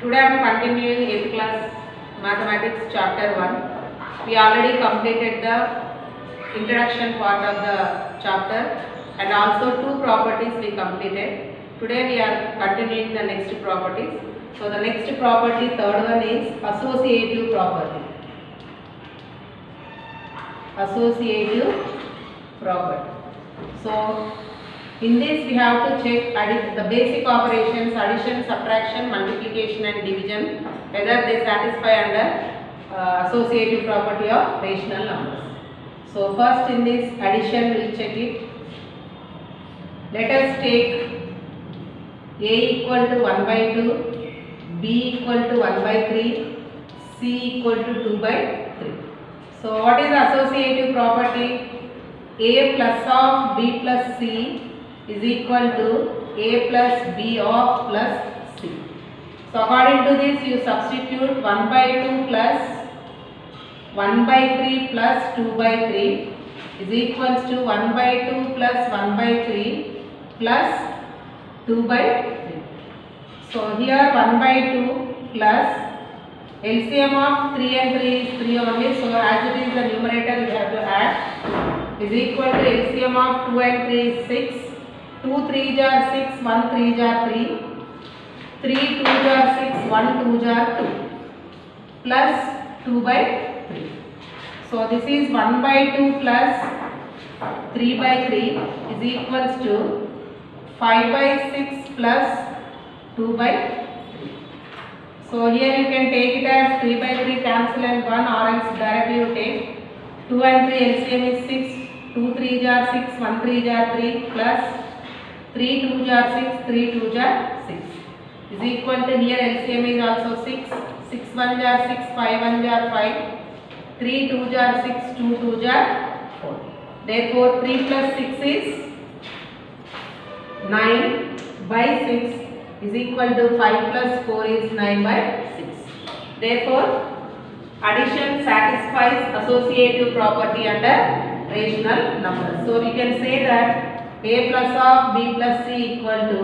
Today I am continuing 8th class mathematics chapter 1. We already completed the introduction part of the chapter and also two properties we completed. Today we are continuing the next properties. So the next property, third one, is associative property. Associative property. So in this we have to check the basic operations, addition, subtraction, multiplication and division, whether they satisfy under associative property of rational numbers. So first in this addition we will check it. Let us take a equal to 1 by 2, b equal to 1 by 3, c equal to 2 by 3. So what is associative property? A plus of b plus c is equal to a plus b of plus c. So according to this you substitute 1 by 2 plus 1 by 3 plus 2 by 3 is equals to 1 by 2 plus 1 by 3 plus 2 by 3. So here 1 by 2 plus LCM of 3 and 3 is 3 only. So as it is the numerator we have to add, is equal to LCM of 2 and 3 is 6. 2 3s are 6, 1 3s are 3, 3 2s are 6, 1 2s are 2, plus 2 by 3. So this is 1 by 2 plus 3 by 3 is equals to 5 by 6 plus 2 by 3. So here you can take it as 3 by 3 cancel and 1, or else directly you take 2 and 3 LCM is 6, 2 3s are 6, 1 3s are 3 plus 3 2s are 6, 3 2s are 6 is equal to here LCM is also 6, 6 1s are 6, 5 1s are 5, 3 2s are 6, 2 2s are 4. Therefore 3 plus 6 is 9 by 6 is equal to 5 plus 4 is 9 by 6. Therefore addition satisfies associative property under rational numbers. So we can say that a plus of b plus c equal to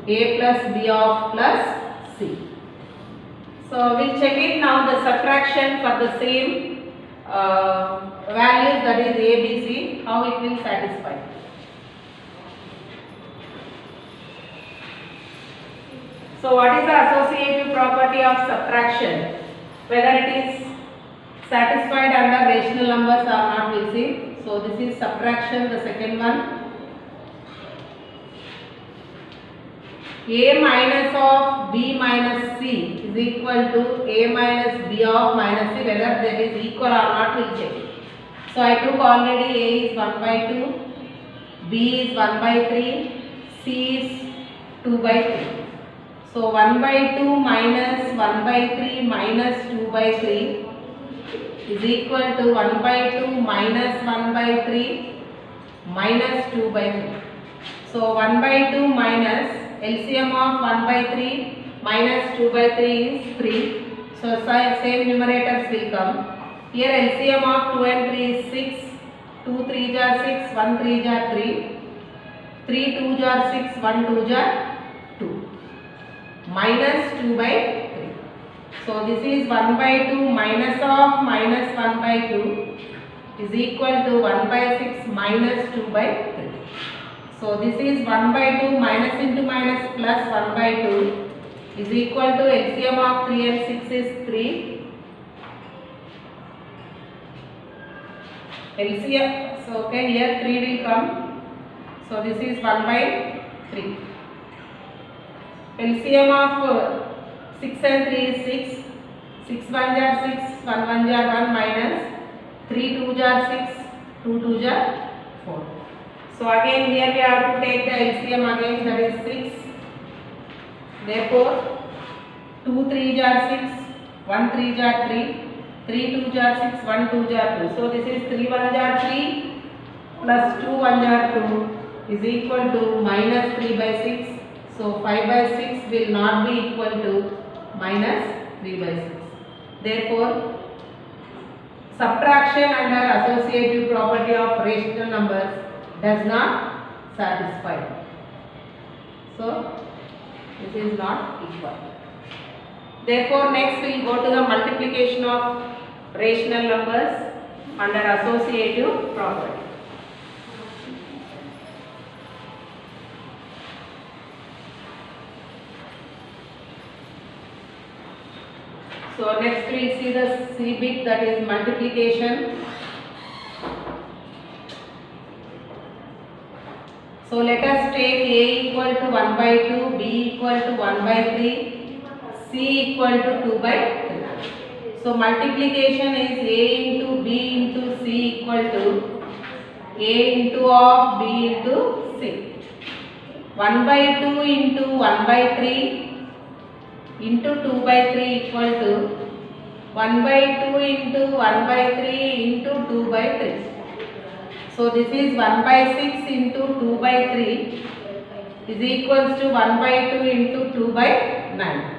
a plus b of plus c. So we'll check it now, the subtraction for the same values, that is a, b, c, how it will satisfy. So what is the associative property of subtraction? Whether it is satisfied under rational numbers or not, we'll see. So this is subtraction, the second one. A minus of b minus c is equal to a minus b of minus c, whether that is equal or not, we'll check it. So I took already a is 1 by 2, b is 1 by 3, c is 2 by 3. So 1 by 2 minus 1 by 3 minus 2 by 3 is equal to 1 by 2 minus 1 by 3 minus 2 by 3. So 1 by 2 minus LCM of 1 by 3 minus 2 by 3 is 3. So same numerators will come. Here LCM of 2 and 3 is 6. 2 3s are 6, 1 3s are 3. 3 2s are 6, 1 2s are 2. Minus 2 by 3. So this is 1 by 2 minus of minus 1 by 2 is equal to 1 by 6 minus 2 by 3. So this is 1 by 2 minus into minus plus 1 by 2 is equal to LCM of 3 and 6 is 3. LCM, so okay, here 3 will come. So this is 1 by 3. LCM of 6 and 3 is 6. 6 1s are 6, 1 1s are 1 minus 3 2s are 6, 2 2s are 4. So again here we have to take the LCM again, that is 6. Therefore 2 3s are 6, 1 3s are 3, 3 2s are 6, 1 2s are 2. So this is 3 1s are 3 plus 2 1s are 2 is equal to minus 3 by 6. So 5 by 6 will not be equal to minus 3 by 6. Therefore subtraction under associative property of rational numbers does not satisfy. So this is not equal. Therefore, next we will go to the multiplication of rational numbers under associative property. So next we will see the C bit, that is multiplication. So let us take A equal to 1 by 2, B equal to 1 by 3, C equal to 2 by 3. So multiplication is A into B into C equal to A into of B into C. 1 by 2 into 1 by 3 into 2 by 3 equal to 1 by 2 into 1 by 3 into 2 by 3. So this is 1 by 6 into 2 by 3 is equals to 1 by 2 into 2 by 9.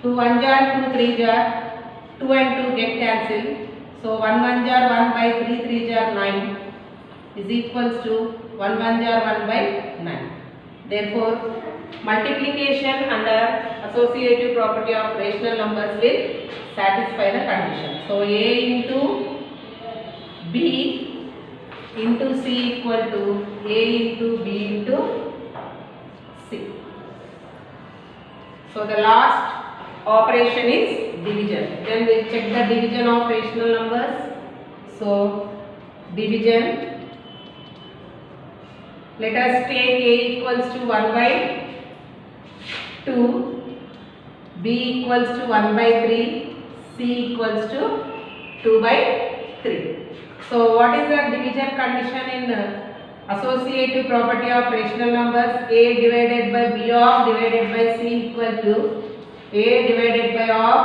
2 1 jar, 2 3 jar, 2 and 2 get cancelled. So 1 1 jar 1 by 3 3 jar 9 is equals to 1 1 jar 1 by 9. Therefore, multiplication under associative property of rational numbers will satisfy the condition. So A into B into C equal to A into B into C. So the last operation is division. Then we check the division of rational numbers. So division. Let us take A equals to 1 by 2, B equals to 1 by 3, C equals to 2 by 3. So what is the division condition in associative property of rational numbers? A divided by B of divided by C equal to A divided by of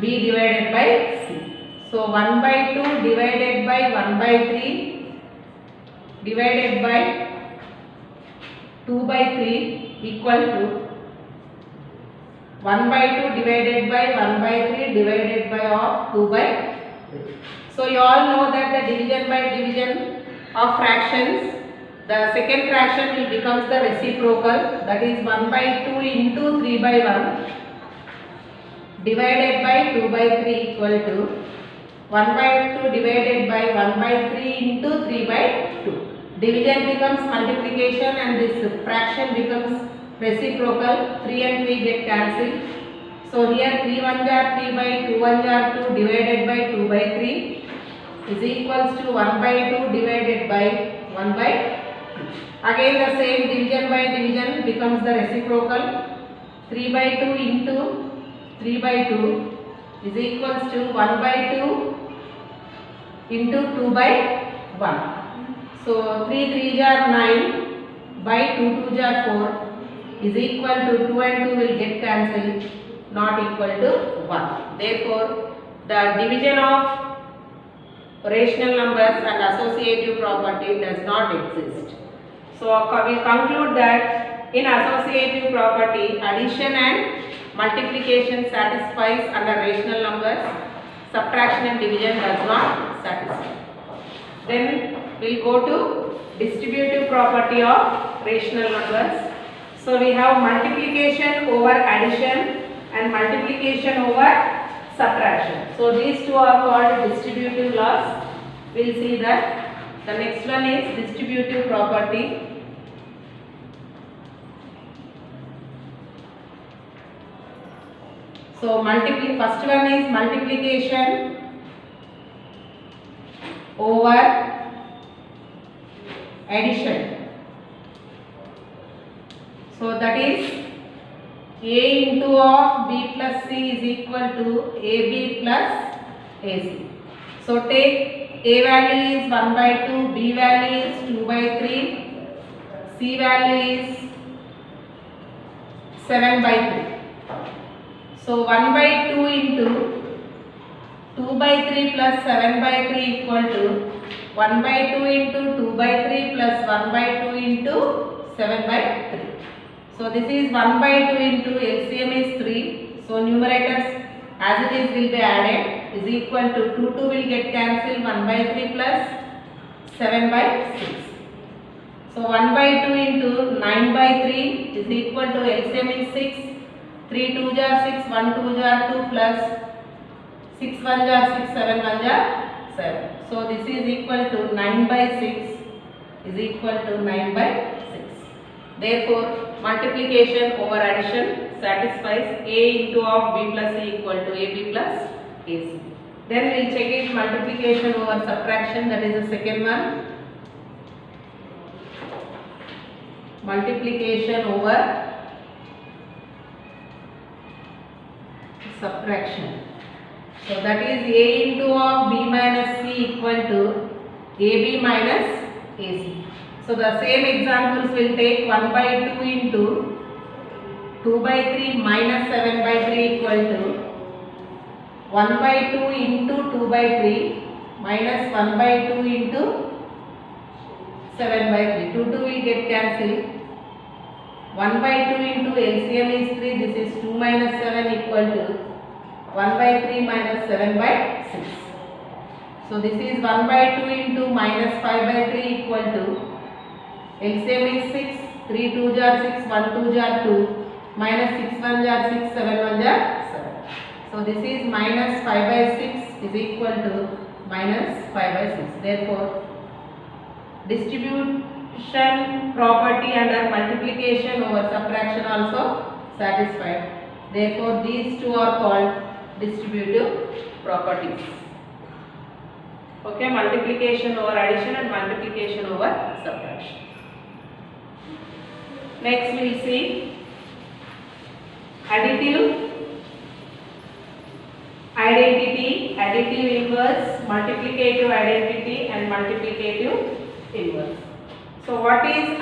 B divided by C. So 1 by 2 divided by 1 by 3 divided by 2 by 3 equal to 1 by 2 divided by 1 by 3 divided by of 2 by 3. So you all know that the division by division of fractions, the second fraction will becomes the reciprocal, that is 1 by 2 into 3 by 1 divided by 2 by 3 equal to 1 by 2 divided by 1 by 3 into 3 by 2. Division becomes multiplication and this fraction becomes reciprocal. 3 and 3 get cancelled. So here 3 1 jar 3 by 2 1 jar 2 divided by 2 by 3 is equals to 1 by 2 divided by 1 by 2. Again the same division by division becomes the reciprocal. 3 by 2 into 3 by 2 is equals to 1 by 2 into 2 by 1. So 3 3 jar 9 by 2 2 jar 4 is equal to 2 and 2 will get cancelled, not equal to 1. Therefore, the division of rational numbers and associative property does not exist. So we conclude that in associative property, addition and multiplication satisfies under rational numbers, subtraction and division does not satisfy. Then we will go to distributive property of rational numbers. So we have multiplication over addition and multiplication over subtraction. So these two are called distributive laws. We will see that. The next one is distributive property. So first one is multiplication over addition. So that is A into of B plus C is equal to AB plus AC. So take A value is 1 by 2, B value is 2 by 3, C value is 7 by 3. So 1 by 2 into 2 by 3 plus 7 by 3 equal to 1 by 2 into 2 by 3 plus 1 by 2 into 7 by 3. So this is 1 by 2 into LCM is 3. So numerators as it is will be added is equal to 2 2 will get cancelled, 1 by 3 plus 7 by 6. So 1 by 2 into 9 by 3 is equal to LCM is 6. 3 2s are 6, 1 2s are 2 plus 6 1s are 6, 7 1s are 7. So this is equal to 9 by 6 is equal to 9 by 6. Therefore, multiplication over addition satisfies A into of B plus C equal to AB plus AC. Then we will check it multiplication over subtraction, that is the second one. Multiplication over subtraction. So that is A into of B minus C equal to AB minus AC. So the same examples will take 1 by 2 into 2 by 3 minus 7 by 3 equal to 1 by 2 into 2 by 3 minus 1 by 2 into 7 by 3. 2 2 will get cancelled. 1 by 2 into LCM is 3. This is 2 minus 7 equal to 1 by 3 minus 7 by 6. So this is 1 by 2 into minus 5 by 3 equal to LCM is 6. 3 2s are 6, 1 2s are 2, minus 6 1s are 6, 7 1s are 7. So this is minus 5 by 6 is equal to minus 5 by 6. Therefore, distribution property under multiplication over subtraction also satisfied. Therefore, these two are called distributive properties. Okay, multiplication over addition and multiplication over subtraction. Next we will see additive identity, additive inverse, multiplicative identity and multiplicative inverse. So what is